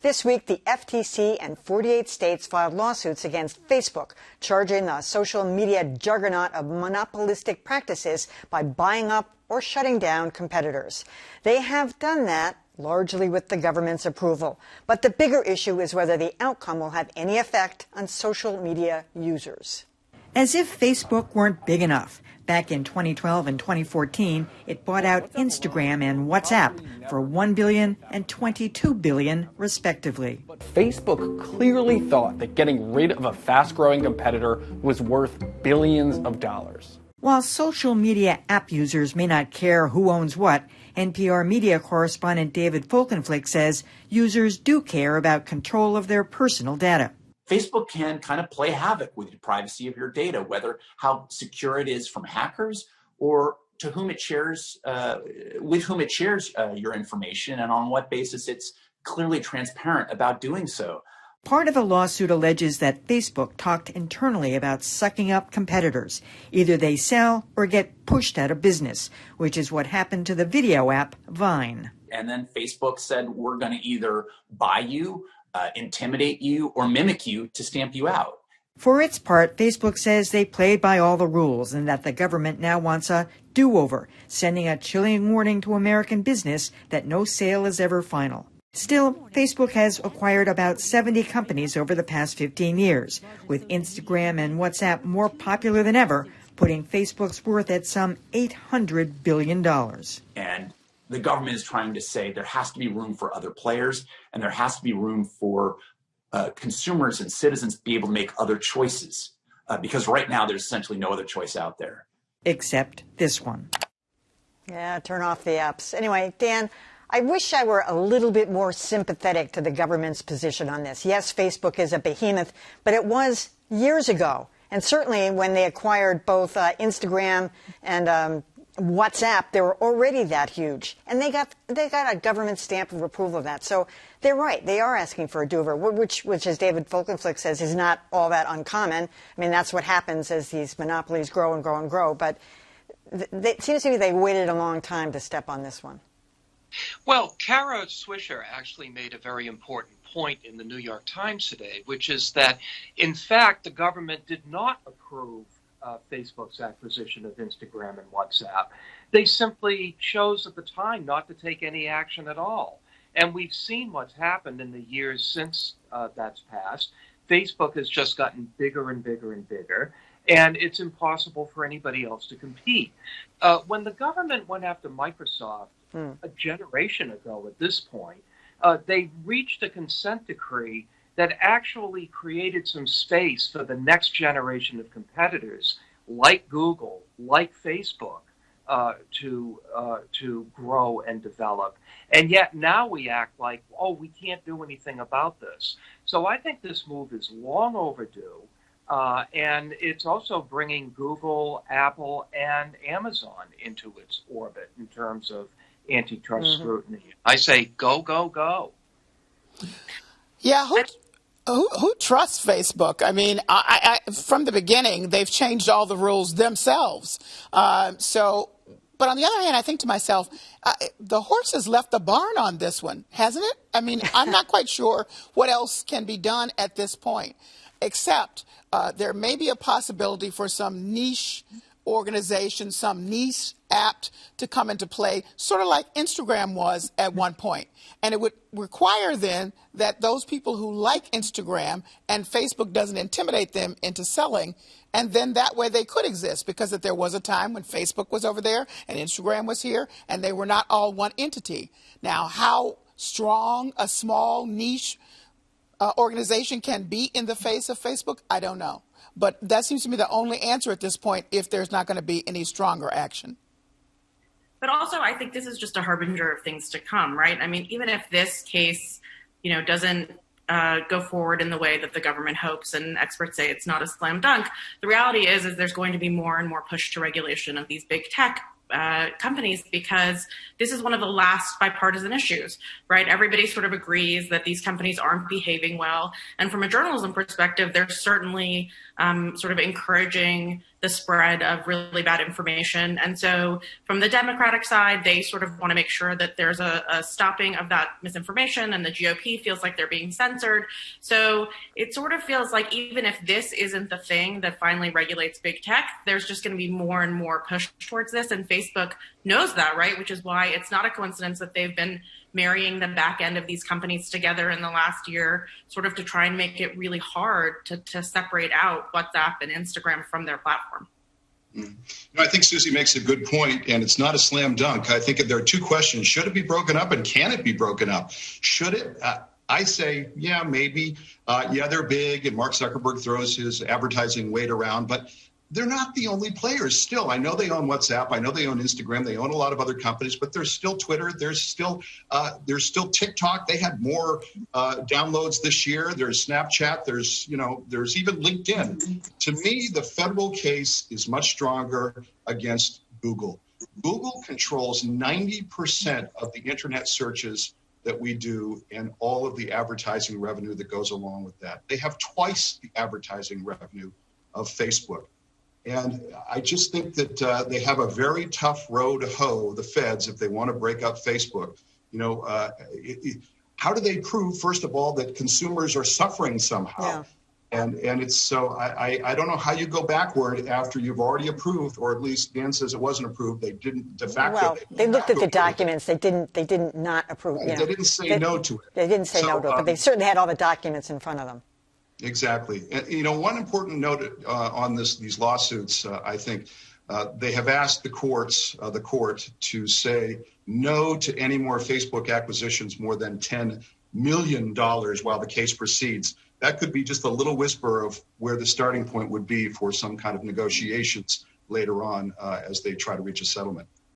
This week, the FTC and 48 states filed lawsuits against Facebook, charging the social media juggernaut of monopolistic practices by buying up or shutting down competitors. They have done that largely with the government's approval. But the bigger issue is whether the outcome will have any effect on social media users. As if Facebook weren't big enough. Back in 2012 and 2014, it bought out Instagram and WhatsApp for $1 billion and $22 billion, respectively. Facebook clearly thought that getting rid of a fast-growing competitor was worth billions of dollars. While social media app users may not care who owns what, NPR media correspondent David Folkenflik says users do care about control of their personal data. Facebook can kind of play havoc with the privacy of your data, whether how secure it is from hackers or to whom it shares, with whom it shares your information and on what basis it's clearly transparent about doing so. Part of the lawsuit alleges that Facebook talked internally about sucking up competitors. Either they sell or get pushed out of business, which is what happened to the video app Vine. And then Facebook said, we're going to either buy you, intimidate you, or mimic you to stamp you out. For its part, Facebook says they played by all the rules and that the government now wants a do-over, sending a chilling warning to American business that no sale is ever final. Still, Facebook has acquired about 70 companies over the past 15 years, with Instagram and WhatsApp more popular than ever, putting Facebook's worth at some $800 billion. And the government is trying to say there has to be room for other players, and there has to be room for consumers and citizens to be able to make other choices, because right now there's essentially no other choice out there. Except this one. Yeah, turn off the apps. Anyway, Dan, I wish I were a little bit more sympathetic to the government's position on this. Yes, Facebook is a behemoth, but it was years ago. And certainly when they acquired both Instagram and WhatsApp, they were already that huge. And they got a government stamp of approval of that. So they're right. They are asking for a do-over, which as David Folkenflik says, is not all that uncommon. I mean, that's what happens as these monopolies grow and grow and grow. But it seems to me they waited a long time to step on this one. Well, Kara Swisher actually made a very important point in the New York Times today, which is that, in fact, the government did not approve Facebook's acquisition of Instagram and WhatsApp. They simply chose at the time not to take any action at all. And we've seen what's happened in the years since that's passed. Facebook has just gotten bigger and bigger and bigger, and it's impossible for anybody else to compete. When the government went after Microsoft a generation ago at this point, they reached a consent decree that actually created some space for the next generation of competitors like Google, like Facebook, to grow and develop. And yet now we act like, oh, we can't do anything about this. So I think this move is long overdue. And it's also bringing Google, Apple, and Amazon into its orbit in terms of antitrust scrutiny. I say go, go, go. Yeah, who trusts Facebook? I mean, I from the beginning, they've changed all the rules themselves. But on the other hand, I think to myself, the horse has left the barn on this one, hasn't it? I mean, I'm not quite sure what else can be done at this point, except there may be a possibility for some niche organization, some niche app to come into play, sort of like Instagram was at one point. And it would require then that those people who like Instagram and Facebook doesn't intimidate them into selling, and then that way they could exist, because that there was a time when Facebook was over there and Instagram was here, and they were not all one entity. Now, how strong a small niche organization can be in the face of Facebook, I don't know. But that seems to me the only answer at this point if there's not going to be any stronger action. But also, I think this is just a harbinger of things to come, right? I mean, even if this case, doesn't go forward in the way that the government hopes and experts say it's not a slam dunk, the reality is there's going to be more and more push to regulation of these big tech companies, because this is one of the last bipartisan issues, right? Everybody sort of agrees that these companies aren't behaving well. And from a journalism perspective, they're certainly sort of encouraging the spread of really bad information. And so from the Democratic side, they sort of want to make sure that there's a stopping of that misinformation, and the GOP feels like they're being censored. So it sort of feels like even if this isn't the thing that finally regulates big tech, there's just going to be more and more push towards this. And Facebook knows that, right? Which is why it's not a coincidence that they've been marrying the back end of these companies together in the last year, sort of to try and make it really hard to separate out WhatsApp and Instagram from their platform. I think Susie makes a good point, and it's not a slam dunk. I think there are two questions. Should it be broken up, and can it be broken up? Should it? I say, yeah, maybe. Yeah, they're big, and Mark Zuckerberg throws his advertising weight around, but they're not the only players still. I know they own WhatsApp. I know they own Instagram. They own a lot of other companies, but there's still Twitter. There's still TikTok. They had more downloads this year. There's Snapchat. There's even LinkedIn. To me, the federal case is much stronger against Google. Google controls 90% of the internet searches that we do and all of the advertising revenue that goes along with that. They have twice the advertising revenue of Facebook. And I just think that they have a very tough row to hoe, the feds, if they want to break up Facebook. How do they prove, first of all, that consumers are suffering somehow? Yeah. And it's so I don't know how you go backward after you've already approved, or at least Dan says it wasn't approved. They didn't de facto. Well, they looked at the documents. They didn't not approve. They didn't say no to it. They didn't say no to it, but they certainly had all the documents in front of them. Exactly. And, one important note on these lawsuits, I think they have asked the court to say no to any more Facebook acquisitions more than $10 million while the case proceeds. That could be just a little whisper of where the starting point would be for some kind of negotiations later on as they try to reach a settlement.